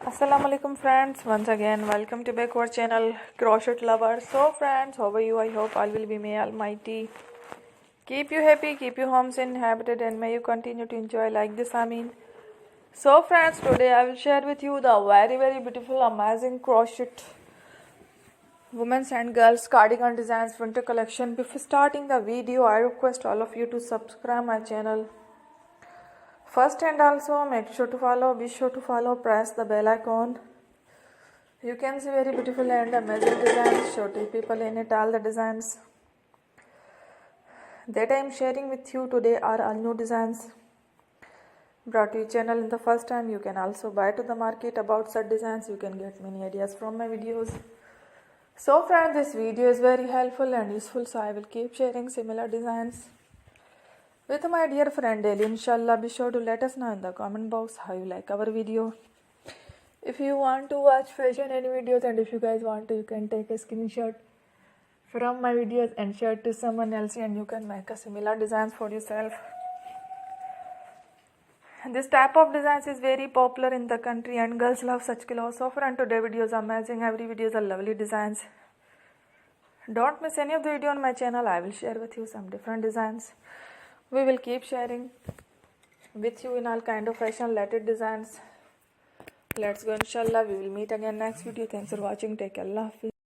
Assalamualaikum friends, once again welcome to back our channel Crochet Lover. So friends, how are you? I hope all will be may almighty keep you happy, keep your homes inhabited, and may you continue to enjoy like this. So friends, today I will share with you the very beautiful amazing crochet women's and girls cardigan designs winter collection. Before starting the video, I request all of you to subscribe my channel first, and also be sure to follow, press the bell icon. You can see very beautiful and amazing designs. Show to people in it all the designs that I am sharing with you today are all new designs brought to your channel in the first time. You can also buy to the market about such designs. You can get many ideas from my videos. So friends, this video is very helpful and useful, so I will keep sharing similar designs with my dear friend daily, inshallah. Be sure to let us know in the comment box how you like our video. If you want to watch fashion any videos, and if you guys want to, you can take a screenshot from my videos and share it to someone else, and you can make a similar designs for yourself. This type of designs is very popular in the country and girls love such clothes. So friend, today video is amazing. Every video is a lovely designs. Don't miss any of the video on my channel. I will share with you some different designs. We will keep sharing with you in all kind of fashion related designs. Let's go, inshallah. We will meet again next video. Thanks for watching. Take care. Allah Hafiz.